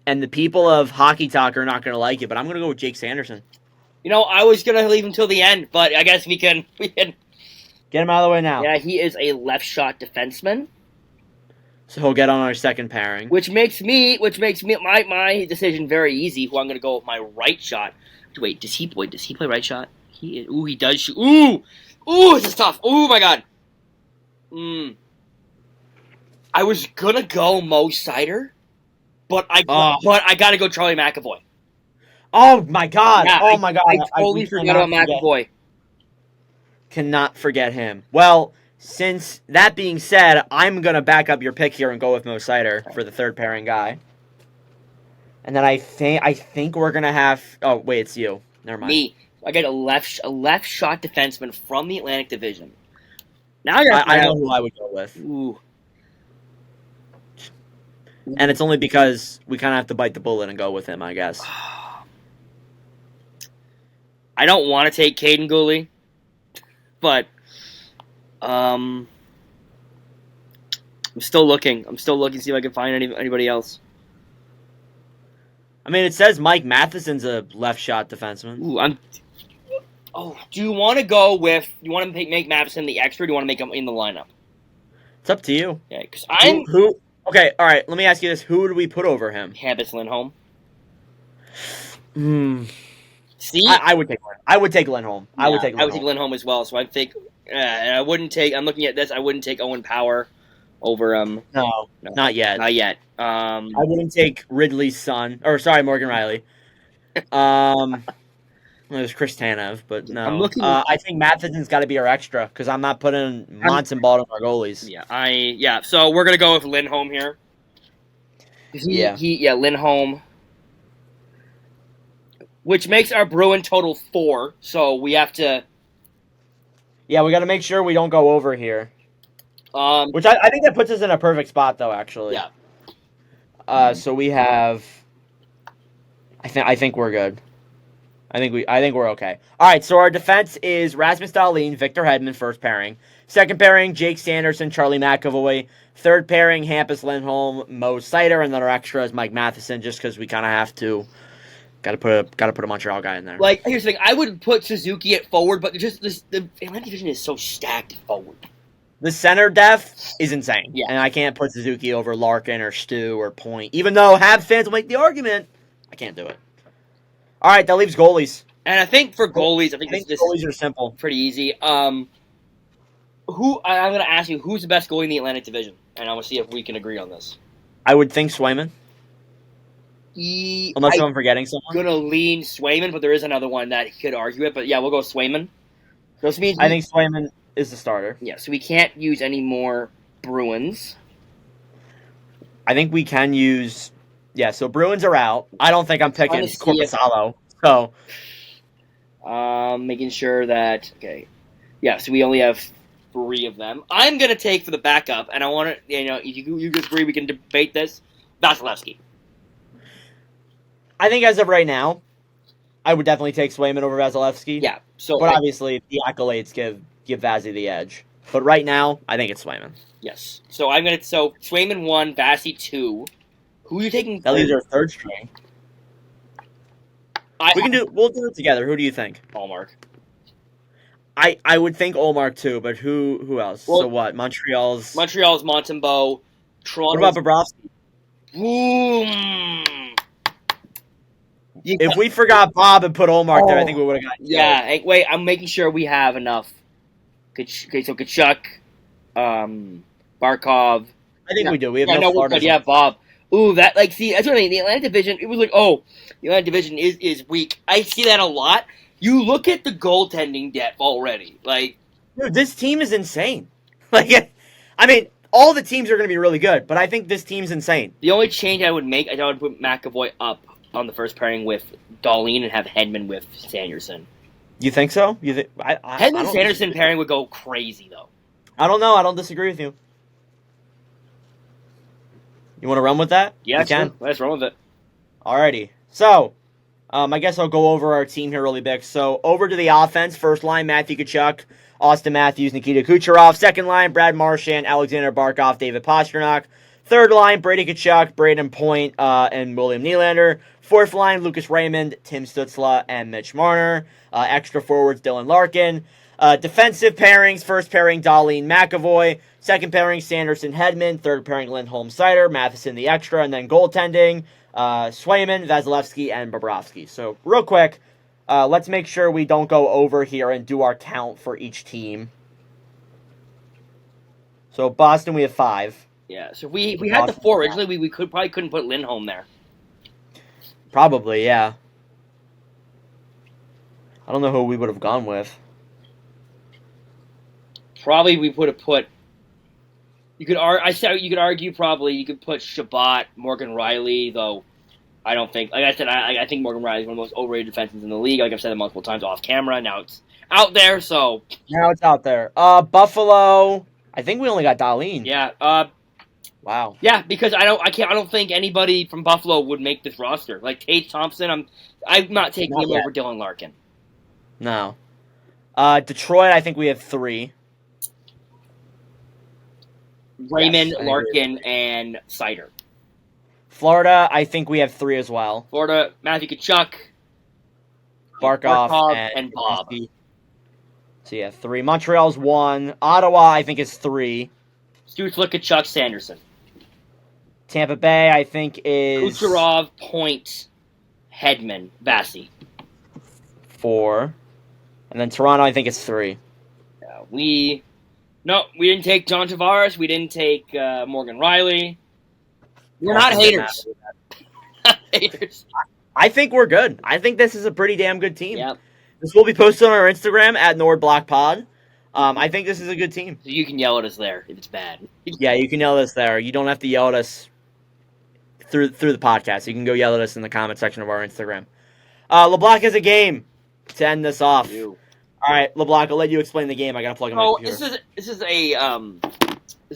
and the people of Hockey Talk are not gonna like it, but I'm gonna go with Jake Sanderson. You know, I was gonna leave him till the end, but I guess we can get him out of the way now. Yeah, he is a left shot defenseman. So he'll get on our second pairing. Which makes my decision very easy. Who I'm going to go with my right shot. Wait, does he play right shot? He does shoot. This is tough. Oh my god. I was gonna go Mo Seider, but I gotta go Charlie McAvoy. Oh my god! Yeah, my god! I totally forgot about McAvoy. Cannot forget him. Well, since that being said, I'm going to back up your pick here and go with Mo Seider for the third pairing guy. And then I think we're going to have... Oh, wait, it's you. Never mind. Me. I got a left shot defenseman from the Atlantic Division. Now I know who I would go with. Ooh. And it's only because we kind of have to bite the bullet and go with him, I guess. I don't want to take Caden Gooley, but... I'm still looking. To see if I can find anybody else. I mean, it says Mike Matheson's a left shot defenseman. Do you want to go with? Do you want to make Matheson the extra? Or do you want to make him in the lineup? It's up to you. Yeah, because who? Okay, all right. Let me ask you this: who do we put over him? Hampus Lindholm. See, I would take Lindholm. I would take Lindholm. I would take Lindholm as well. So I think. I wouldn't take. I'm looking at this. I wouldn't take Owen Power over No, not yet. Not yet. I wouldn't take Ridley's son, or sorry, Morgan Riley. It was Chris Tanev, but no. I'm looking. I think Matheson's got to be our extra because I'm not putting Monson Ball on our goalies. Yeah. So we're gonna go with Lindholm here. Lindholm. Which makes our Bruin total 4. So we have to. Yeah, we got to make sure we don't go over here. Which I think that puts us in a perfect spot, though. Actually. Yeah. So we have. I think we're good. I think we're okay. All right. So our defense is Rasmus Dahlin, Victor Hedman, first pairing. Second pairing, Jake Sanderson, Charlie McAvoy. Third pairing, Hampus Lindholm, Mo Seider, and then our extra is Mike Matheson, just because we kind of have to. Got to put a Montreal guy in there. Like, here's the thing. I would put Suzuki at forward, but the Atlantic Division is so stacked at forward. The center depth is insane. Yeah. And I can't put Suzuki over Larkin or Stu or Point. Even though Habs fans will make the argument, I can't do it. All right, that leaves goalies. And I think for goalies, this goalies are simple. Pretty easy. I'm going to ask you, who's the best goalie in the Atlantic Division? And I'm going to see if we can agree on this. I would think Swayman. Unless I'm forgetting someone. I'm going to lean Swayman, but there is another one that could argue it. But yeah, we'll go Swayman. I think Swayman is the starter. Yeah, so we can't use any more Bruins. I think we can use... Yeah, so Bruins are out. I don't think I'm picking Corpusalo. So... Making sure that... Okay. Yeah, so we only have 3 of them. I'm gonna take for the backup, and I want to, if you agree, we can debate this. Vasilevsky. I think as of right now, I would definitely take Swayman over Vasilevsky. Yeah. So, but obviously the accolades give Vazzy the edge. But right now, I think it's Swayman. Yes. So Swayman 1, Vazzy 2. Who are you taking? That leaves our third string. We'll do it together. Who do you think? Allmark. I would think Allmark too, but who else? Well, so what? Montreal's Montembeault. Toronto. What about Bobrovsky? Boom. If we forgot Bob and put Allmark there, I think we would have gotten. Yeah. Hey, wait, I'm making sure we have enough. Okay, so Kachuk, Barkov. I think we do. We have no Florida. Yeah, Bob. Ooh, that's what I mean. The Atlantic Division, it was like, the Atlantic Division is weak. I see that a lot. You look at the goaltending depth already. Like, dude, this team is insane. Like, I mean, all the teams are going to be really good, but I think this team's insane. The only change I would make, I would put McAvoy up on the first pairing with Dahlin and have Hedman with Sanderson. You think so? Hedman Sanderson pairing would go crazy though. I don't know. I don't disagree with you. You want to run with that? Yeah, sure. Let's run with it. Alrighty. So, I guess I'll go over our team here really big. So, over to the offense. First line, Matthew Tkachuk, Austin Matthews, Nikita Kucherov. Second line, Brad Marchand, Alexander Barkov, David Pastrnak. Third line, Brady Tkachuk, Braden Point, and William Nylander. Fourth line, Lucas Raymond, Tim Stützle, and Mitch Marner. Extra forwards, Dylan Larkin. Defensive pairings, first pairing, Dahlin McAvoy. Second pairing, Sanderson Hedman. Third pairing, Lindholm Seider. Matheson the extra. And then goaltending, Swayman, Vasilevsky, and Bobrovsky. So, real quick, let's make sure we don't go over here and do our count for each team. So, Boston, we have 5. Yeah, so we had the 4 originally. We probably couldn't put Lindholm there. Probably, yeah. I don't know who we would have gone with. Probably we would have put. You could argue probably you could put Shabbat, Morgan Riley, though. I don't think. Like I said, I think Morgan Riley is one of the most overrated defensemen in the league. Like I've said it multiple times off camera. Now it's out there, so now it's out there. Buffalo. I think we only got Dahlin. Yeah. Wow. Yeah, because I don't think anybody from Buffalo would make this roster. Like Tage Thompson, I'm not taking him over Dylan Larkin. No. Detroit, I think we have 3. Raymond, yes, Larkin, and Seider. Florida, I think we have 3 as well. Florida, Matthew Tkachuk, Barkov and Bob. So yeah, 3. Montreal's 1. Ottawa, I think is 3. Stützle, Tkachuk, Sanderson. Tampa Bay, I think is Kucherov, Point, Hedman, Vazzy. 4. And then Toronto, I think is 3. We didn't take John Tavares. We didn't take Morgan Riley. We're not haters. Haters. I think we're good. I think this is a pretty damn good team. Yep. This will be posted on our Instagram at NordBlockPod. I think this is a good team. So you can yell at us there if it's bad. Yeah, you can yell at us there. You don't have to yell at us through the podcast. You can go yell at us in the comment section of our Instagram. LeBlanc has a game to end this off. All right, LeBlanc, I'll let you explain the game. I gotta plug in my computer. This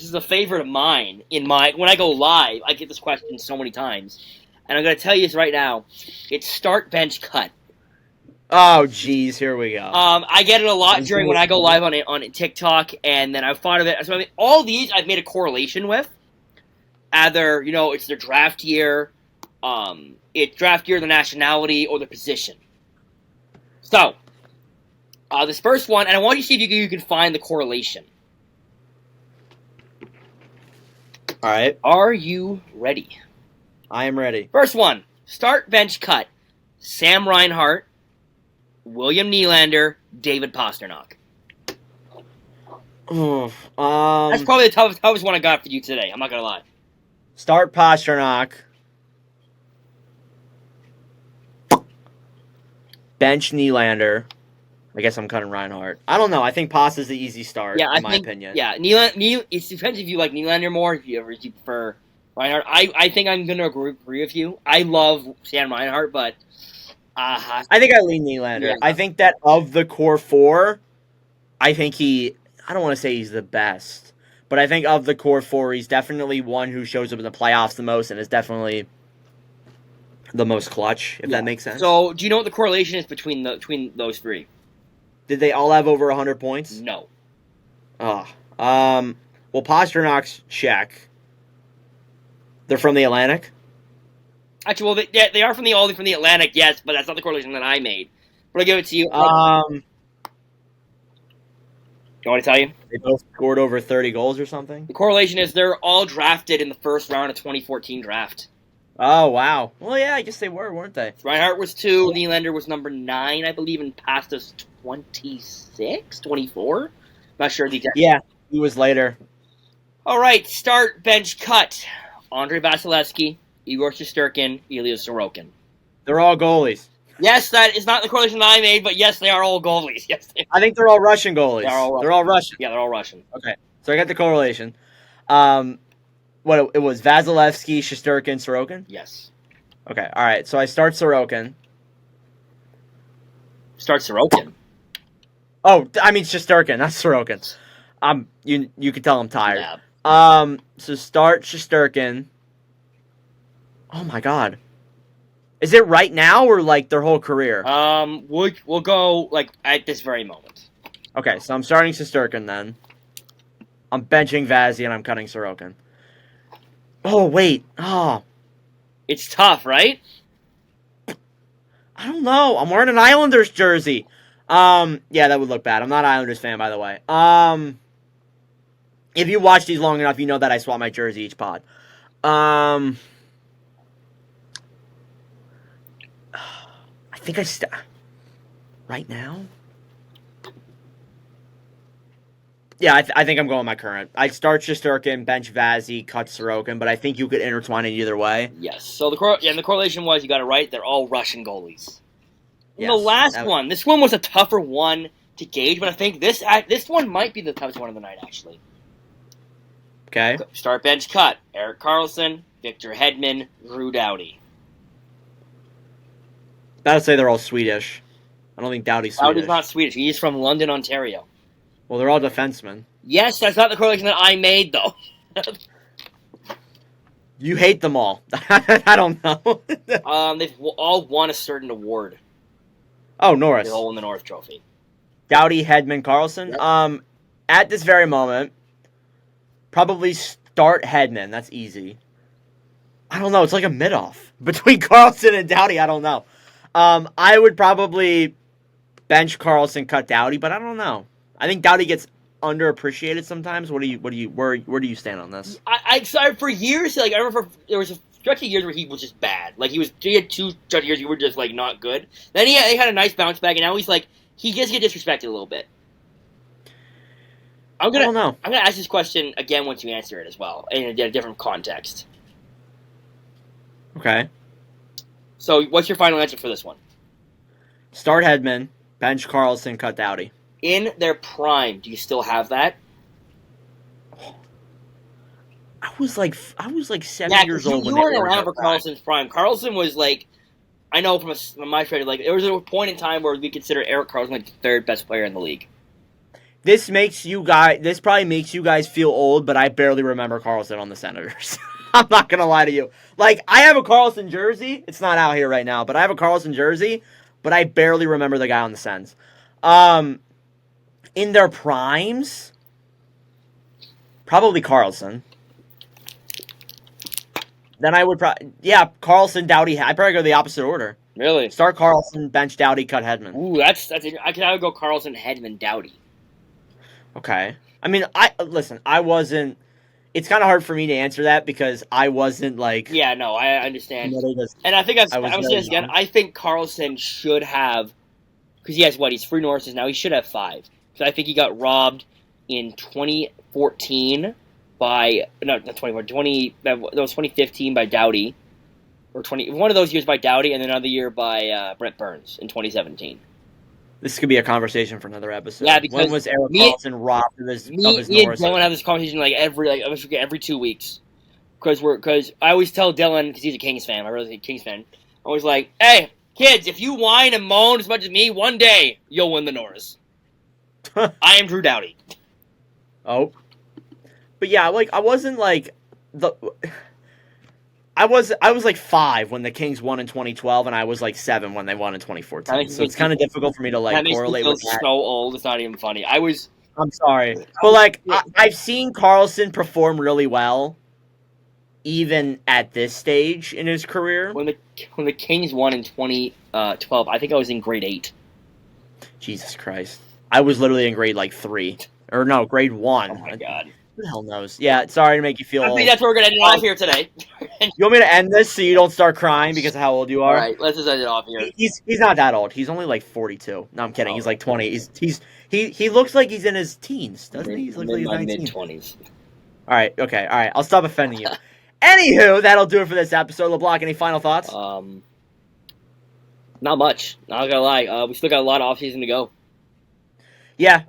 is a favorite of mine. When I go live, I get this question so many times, and I'm gonna tell you this right now. It's start, bench, cut. Oh, geez, here we go. I get it a lot when I go live on TikTok, and then I've thought of it. So I mean, all these I've made a correlation with. Either it's their draft year, it's draft year, the nationality, or the position. So, this first one, and I want you to see if you can find the correlation. All right. Are you ready? I am ready. First one, start, bench, cut. Sam Reinhart, William Nylander, David Pastrnak. That's probably the toughest one I got for you today. I'm not going to lie. Start Pastrnak. Bench Nylander. I guess I'm cutting Reinhardt. I don't know. I think Pasta is the easy start, in my opinion. Yeah, it depends if you like Nylander more, if you prefer Reinhardt. I think I'm going to agree with you. I love Sam Reinhart, but... I think I lean Nylander. Yeah. I think that of the core 4, I think he... I don't want to say he's the best, but I think of the core four, he's definitely one who shows up in the playoffs the most and is definitely the most clutch, if that makes sense. So, do you know what the correlation is between those three? Did they all have over 100 points? No. Oh. Well, Pasternak's check. They're from the Atlantic? Actually, well, they are from the Atlantic, yes, but that's not the correlation that I made. But I'll give it to you. Do you want to tell you? They both scored over 30 goals or something? The correlation is they're all drafted in the first round of 2014 draft. Oh, wow. Well, yeah, I guess they were, weren't they? Reinhardt was 2, Nylander was number 9, I believe, and Pasta's 26, 24? Not sure the exact. Yeah, he was later. All right, start, bench, cut. Andrei Vasilevsky, Igor Shesterkin, Ilya Sorokin. They're all goalies. Yes, that is not the correlation that I made, but yes, they are all goalies. Yes, I think they're all Russian goalies. They're all Russian. Yeah, they're all Russian. Okay, so I got the correlation. What it was, Vasilevsky, Shesterkin, Sorokin? Yes. Okay, all right, so I start Sorokin. Start Sorokin? Oh, I mean Shesterkin, not Sorokin. You can tell I'm tired. Yeah. So start Shesterkin. Oh my god. Is it right now or like their whole career? We'll go like at this very moment. Okay, so I'm starting Shesterkin then. I'm benching Vazzy and I'm cutting Sorokin. Oh wait. Oh. It's tough, right? I don't know. I'm wearing an Islanders jersey. Yeah, that would look bad. I'm not an Islanders fan, by the way. If you watch these long enough, you know that I swap my jersey each pod. I think right now? Yeah, I think I'm going my current. I start Shesterkin, bench Vazzy, cut Sorokin, but I think you could intertwine it either way. Yes. So the correlation was, you got it right, they're all Russian goalies. Yes, the last one, this one was a tougher one to gauge, but I think this one might be the toughest one of the night, actually. Okay. Start, bench, cut. Erik Karlsson, Victor Hedman, Drew Doughty. I'd say they're all Swedish. I don't think Doughty's Swedish. Doughty's not Swedish. He's from London, Ontario. Well, they're all defensemen. Yes, that's not the correlation that I made, though. You hate them all. I don't know. They've all won a certain award. Oh, Norris. They all won the North Trophy. Doughty, Hedman, Karlsson. Yep. At this very moment, probably start Hedman. That's easy. I don't know. It's like a mid-off. Between Karlsson and Doughty, I don't know. I would probably bench Karlsson, cut Doughty, but I don't know. I think Doughty gets underappreciated sometimes. Where do you stand on this? I for years, like I remember there was a stretch of years where he was just bad. Like he had 2 stretch of years he were just like not good. Then he had a nice bounce back, and now he's like he gets disrespected a little bit. I don't know. I'm gonna ask this question again once you answer it as well in a different context. Okay. So, what's your final answer for this one? Start Hedman, bench Karlsson, cut Doughty. In their prime, do you still have that? I was like 7 years old. You weren't around for Karlsson's prime. Karlsson was like, I know from my trade, like there was a point in time where we consider Erik Karlsson like the 3rd best player in the league. This probably makes you guys feel old, but I barely remember Karlsson on the Senators. I'm not gonna lie to you. Like, I have a Karlsson jersey. It's not out here right now, but I have a Karlsson jersey, but I barely remember the guy on the Sens. In their primes, probably Karlsson. Then I would Karlsson, Doughty. I'd probably go the opposite order. Really? Start Karlsson, bench Doughty, cut Hedman. Ooh, that's I would go Karlsson, Hedman, Doughty. Okay. I mean, I wasn't. It's kind of hard for me to answer that because I wasn't like. Yeah, no, I understand. And I think I was saying this again. I think Karlsson should have, because he has He's 3 Norrises now. He should have 5. So I think he got robbed in 2014 by not 2014. That was 2015 by Doughty, or one of those years by Doughty, and another year by Brent Burns in 2017. This could be a conversation for another episode. Yeah, because when was Erik Karlsson robbed of his Norris? Me and Dylan have this conversation every 2 weeks. Because I always tell Dylan, because he's a Kings fan, I really a Kings fan, I was like, hey, kids, if you whine and moan as much as me, one day you'll win the Norris. I am Drew Doughty. Oh, but yeah, like I wasn't like the. I was like 5 when the Kings won in 2012, and I was like 7 when they won in 2014. So it's kind of difficult for me to like That makes me correlate feel with that. so old. It's not even funny. I was. I'm sorry, I but was like I've seen Carlson perform really well, even at this stage in his career. when the Kings won in 2012. I think I was in grade 8. Jesus Christ, I was literally in grade like 3 or no, grade 1. Oh my god. Who the hell knows? Yeah, sorry to make you feel I think old. that's where we're gonna end it off here today. You want me to end this so you don't start crying because of how old you All are? right, let's just end it off here. He's not that old. He's only like 42. No, I'm kidding. He's like 20. He looks like he's in his teens, doesn't he? He looks like he's my 19. mid-20s. All right, okay, all right. I'll stop offending you. Anywho, that'll do it for this episode. LeBlanc, any final thoughts? Not much. Not gonna lie. We still got a lot of offseason to go. Yeah.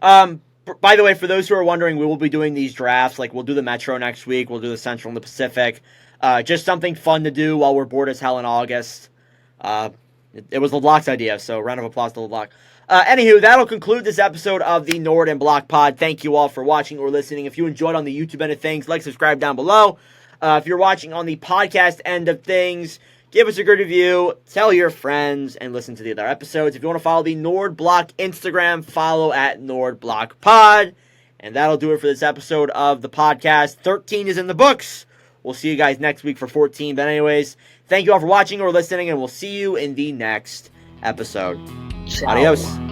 By the way, for those who are wondering, we will be doing these drafts. Like, we'll do the Metro next week. We'll do the Central and the Pacific. Just something fun to do while we're bored as hell in August. It was LeBlanc's idea, so round of applause to LeBlanc. Anywho, that'll conclude this episode of the Nord and Block Pod. Thank you all for watching or listening. If you enjoyed on the YouTube end of things, like, subscribe down below. If you're watching on the podcast end of things, give us a good review, tell your friends, and listen to the other episodes. If you want to follow the Nord Block Instagram, follow at Nord Block Pod. And that'll do it for this episode of the podcast. 13 is in the books. We'll see you guys next week for 14. But anyways, thank you all for watching or listening, and we'll see you in the next episode. Ciao. Adios.